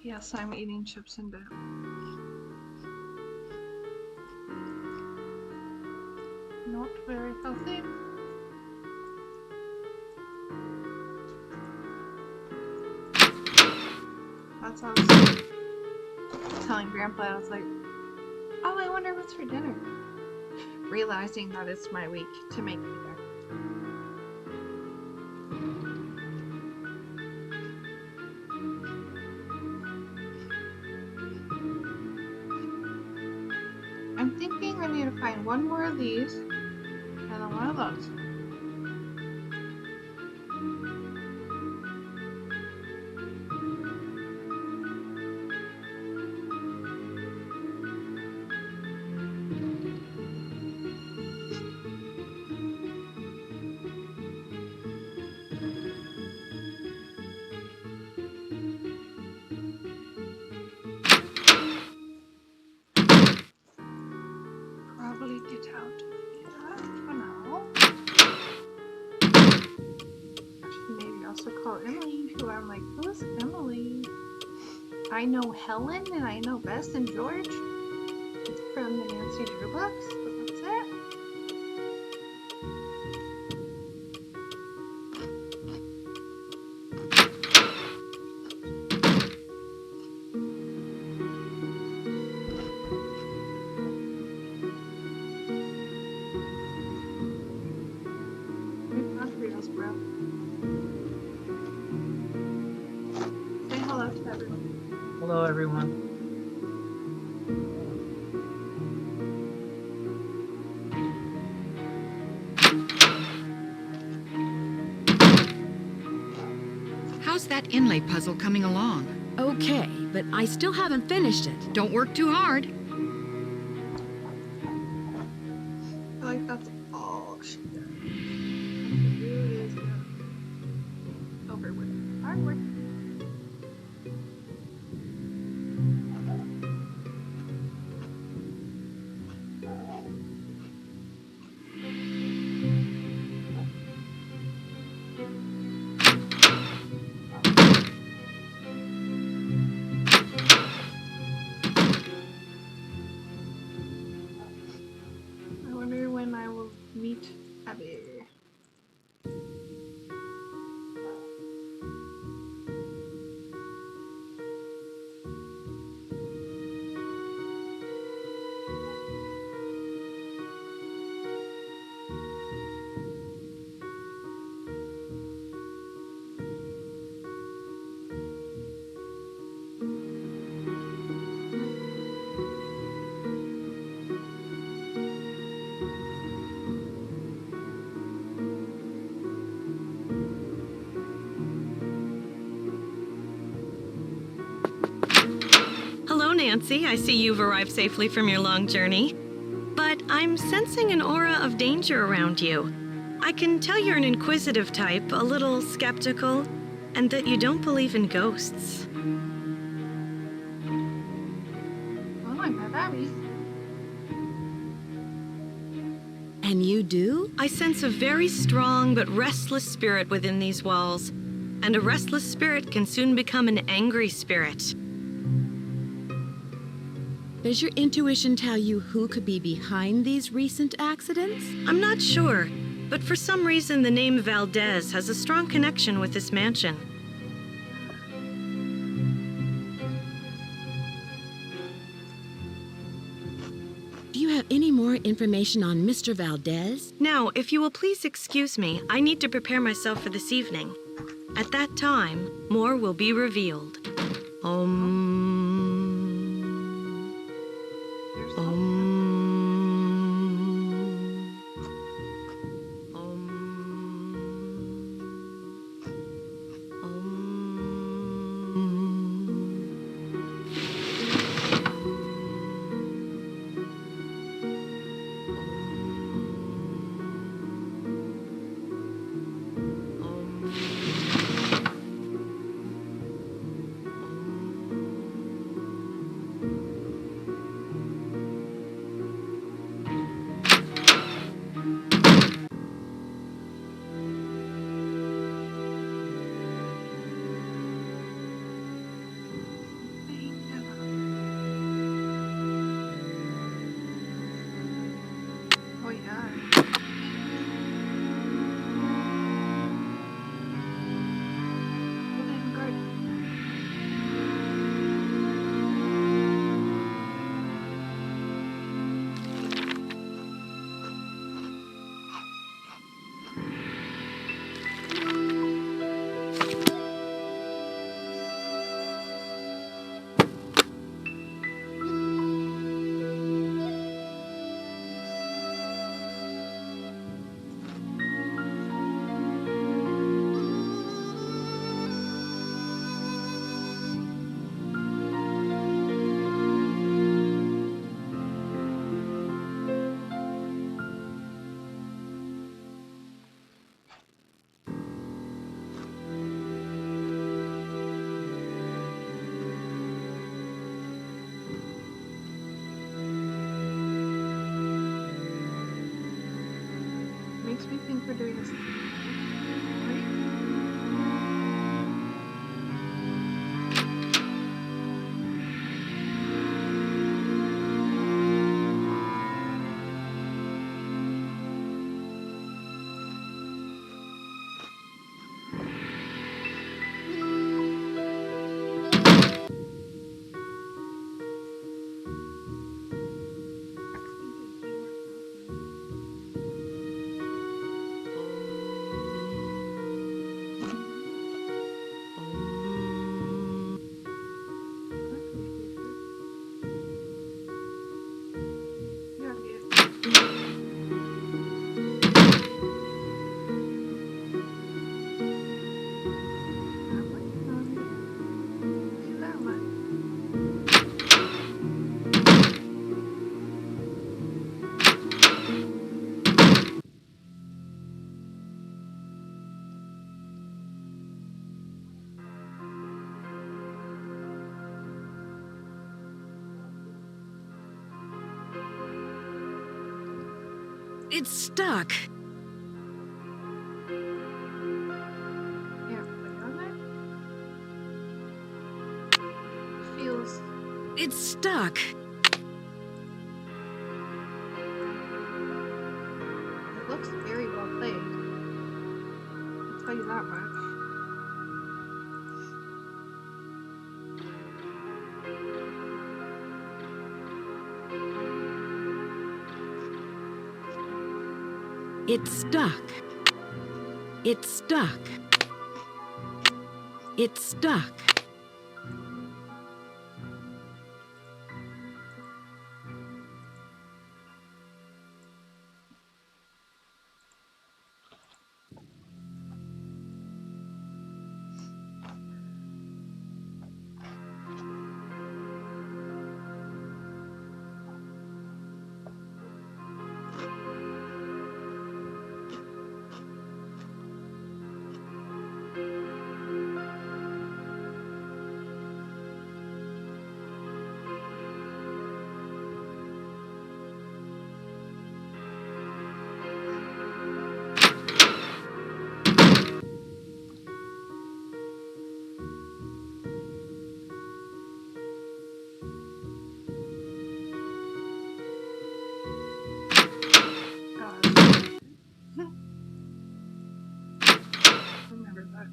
Yes, I'm eating chips and dip. Not very healthy. That's how I was telling Grandpa, I was like, oh, I wonder what's for dinner. Realizing that it's my week to make dinner. I'm thinking I need to find one more of these and then one of those. Probably get out of here for now. Maybe also call Emily, who I'm like, who's Emily? I know Helen and I know Bess and George from the Nancy Drew books, but that's it. We've got Fritos, bro. Say hello to everyone. Hello, everyone. How's that inlay puzzle coming along? Okay, but I still haven't finished it. Don't work too hard. I feel like that's all she does. It really is over with hard work. I wonder when I will meet Abby. Hello, Nancy. I see you've arrived safely from your long journey. But I'm sensing an aura of danger around you. I can tell you're an inquisitive type, a little skeptical, and that you don't believe in ghosts. Oh, I met Abby. And you do? I sense a very strong but restless spirit within these walls, and a restless spirit can soon become an angry spirit. Does your intuition tell you who could be behind these recent accidents? I'm not sure, but for some reason the name Valdez has a strong connection with this mansion. Do you have any more information on Mr. Valdez? Now, if you will please excuse me, I need to prepare myself for this evening. At that time, more will be revealed. We're doing this. Right? Yeah, that one. It's stuck. Yeah, click on that. Feels. It's stuck. It looks very well played. I'll tell you that much. It's stuck. It's stuck. It's stuck. Remember that.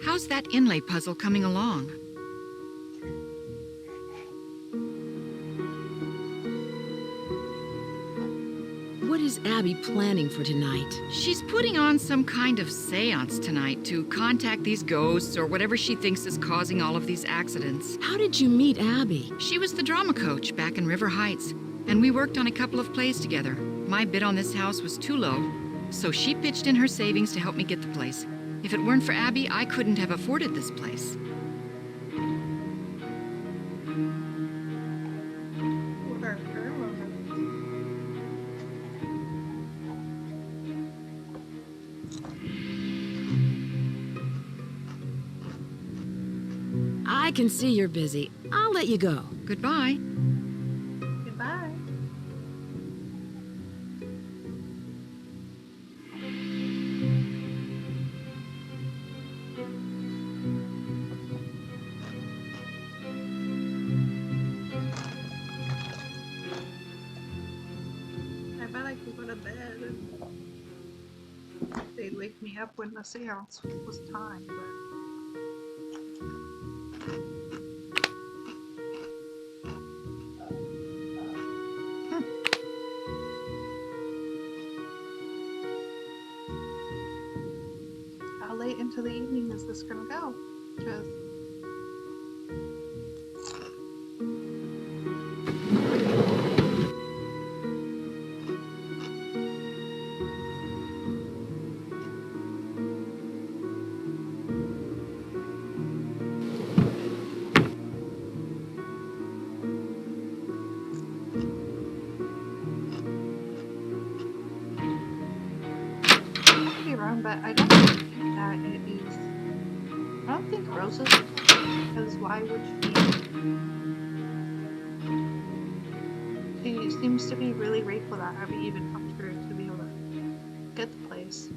How's that inlay puzzle coming along? What is Abby planning for tonight? She's putting on some kind of seance tonight to contact these ghosts or whatever she thinks is causing all of these accidents. How did you meet Abby? She was the drama coach back in River Heights, and we worked on a couple of plays together. My bid on this house was too low, so she pitched in her savings to help me get the place. If it weren't for Abby, I couldn't have afforded this place. What are her motives? I can see you're busy. I'll let you go. Goodbye. Goodbye. I bet I could go to bed and they'd wake me up when the seance was time, but how late into the evening is this gonna go? Because roses? Because why would she? She seems to be really grateful that Abby even helped her to be able to get the place.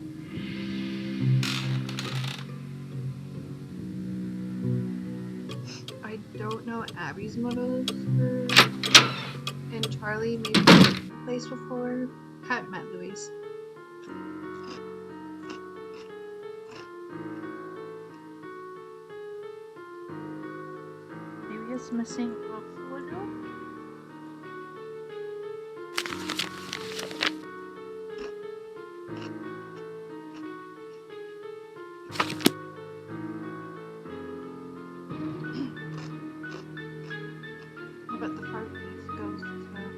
I don't know Abby's motives for, and Charlie maybe the place before. Hadn't met Louise. Maybe it's missing off the window. I bet the fireplace goes to somewhere.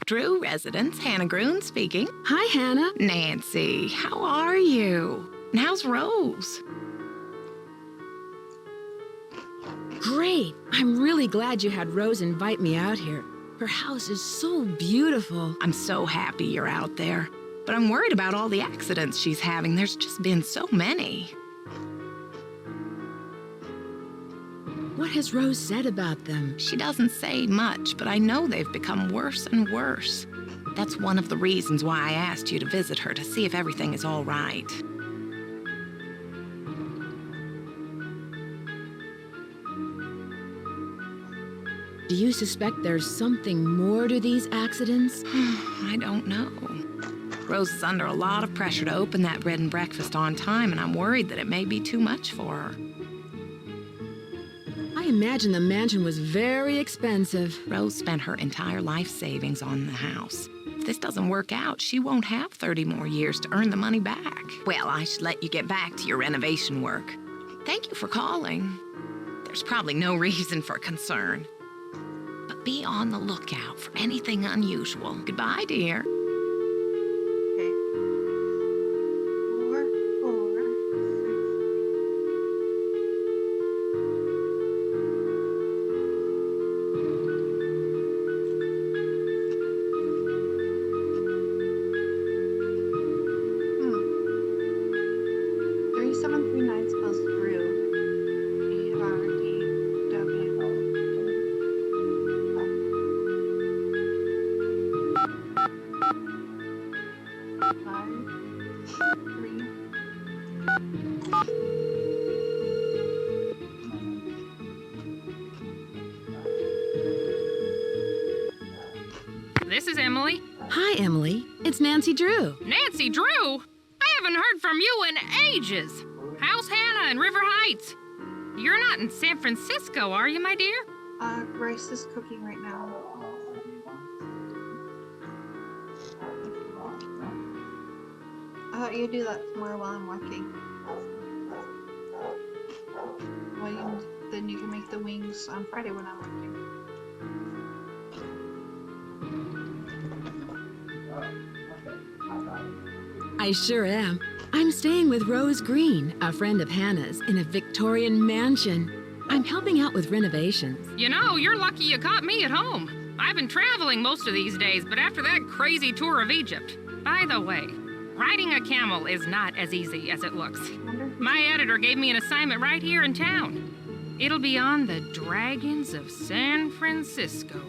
Drew residence, Hannah Groon speaking. Hi, Hannah. Nancy, how are you? And how's Rose? Great. I'm really glad you had Rose invite me out here. Her house is so beautiful. I'm so happy you're out there. But I'm worried about all the accidents she's having. There's just been so many. What has Rose said about them? She doesn't say much, but I know they've become worse and worse. That's one of the reasons why I asked you to visit her, to see if everything is all right. Do you suspect there's something more to these accidents? I don't know. Rose is under a lot of pressure to open that bed and breakfast on time, and I'm worried that it may be too much for her. I imagine the mansion was very expensive. Rose spent her entire life savings on the house. If this doesn't work out, she won't have 30 more years to earn the money back. Well, I should let you get back to your renovation work. Thank you for calling. There's probably no reason for concern. But be on the lookout for anything unusual. Goodbye, dear. Okay. 4, 4, 6. Hmm. 3739 spells through. E-R-E-W. 5, 3. This is Emily. Hi, Emily. It's Nancy Drew. Nancy Drew? I haven't heard from you in ages. How's Hannah in River Heights? You're not in San Francisco, are you, my dear? Rice is cooking right now. I thought you'd do that tomorrow while I'm working. Well, then you can make the wings on Friday when I'm working. I sure am. I'm staying with Rose Green, a friend of Hannah's, in a Victorian mansion. I'm helping out with renovations. You know, you're lucky you caught me at home. I've been traveling most of these days, but after that crazy tour of Egypt. By the way, riding a camel is not as easy as it looks. My editor gave me an assignment right here in town. It'll be on the Dragons of San Francisco.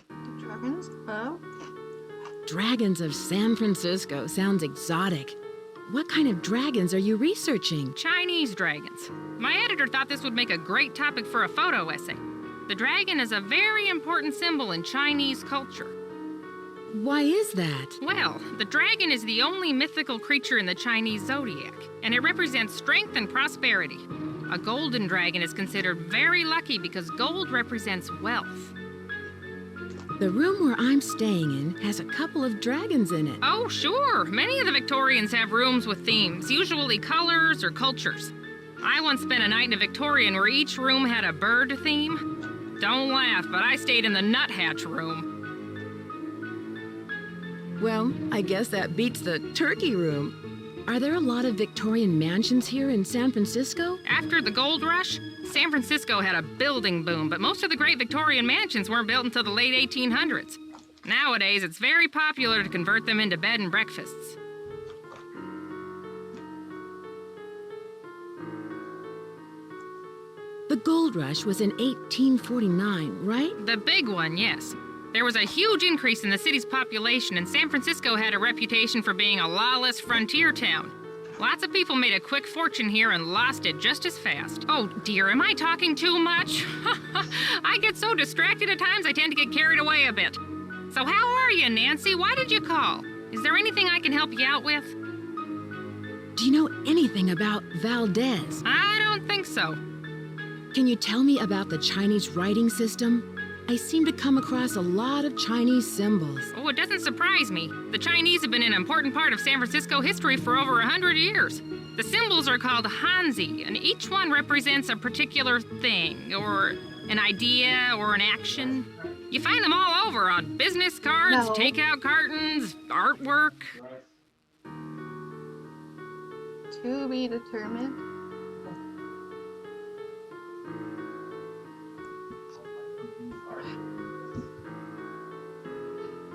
The dragons? Oh? Dragons of San Francisco sounds exotic. What kind of dragons are you researching? Chinese dragons. My editor thought this would make a great topic for a photo essay. The dragon is a very important symbol in Chinese culture. Why is that? Well, the dragon is the only mythical creature in the Chinese zodiac, and it represents strength and prosperity. A golden dragon is considered very lucky because gold represents wealth. The room where I'm staying in has a couple of dragons in it. Oh, sure. Many of the Victorians have rooms with themes, usually colors or cultures. I once spent a night in a Victorian where each room had a bird theme. Don't laugh, but I stayed in the nuthatch room. Well, I guess that beats the turkey room. Are there a lot of Victorian mansions here in San Francisco? After the gold rush, San Francisco had a building boom, but most of the great Victorian mansions weren't built until the late 1800s. Nowadays, it's very popular to convert them into bed and breakfasts. The gold rush was in 1849, right? The big one, yes. There was a huge increase in the city's population, and San Francisco had a reputation for being a lawless frontier town. Lots of people made a quick fortune here and lost it just as fast. Oh dear, am I talking too much? I get so distracted at times I tend to get carried away a bit. So how are you, Nancy? Why did you call? Is there anything I can help you out with? Do you know anything about Valdez? I don't think so. Can you tell me about the Chinese writing system? I seem to come across a lot of Chinese symbols. Oh, it doesn't surprise me. The Chinese have been an important part of San Francisco history for over 100 years. The symbols are called Hanzi, and each one represents a particular thing, or an idea, or an action. You find them all over on business cards, takeout cartons, artwork. To be determined.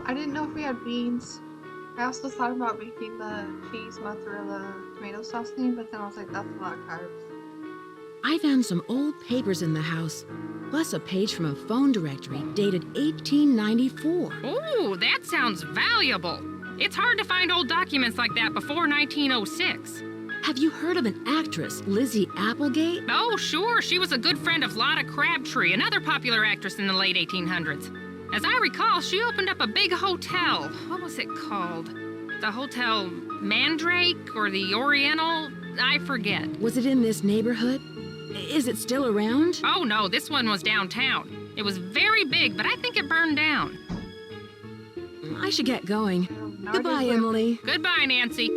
I didn't know if we had beans. I also thought about making the cheese, mozzarella, tomato sauce thing, but then I was like, that's a lot of carbs. I found some old papers in the house, plus a page from a phone directory dated 1894. Ooh, that sounds valuable. It's hard to find old documents like that before 1906. Have you heard of an actress, Lizzie Applegate? Oh, sure. She was a good friend of Lotta Crabtree, another popular actress in the late 1800s. As I recall, she opened up a big hotel. What was it called? The Hotel Mandrake or the Oriental? I forget. Was it in this neighborhood? Is it still around? Oh, no, this one was downtown. It was very big, but I think it burned down. I should get going. Goodbye, Emily. Goodbye, Nancy.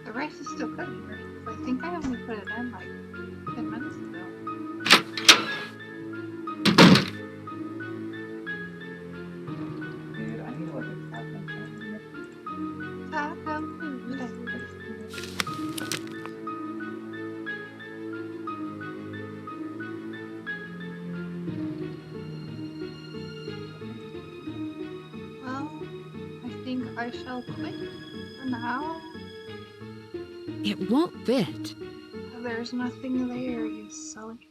The rice is still cooking, right? I think I only put it in like 10 minutes ago. Dude, I need like a Taco food. Well, I think I shall quit for now. It won't fit. There's nothing there, you silly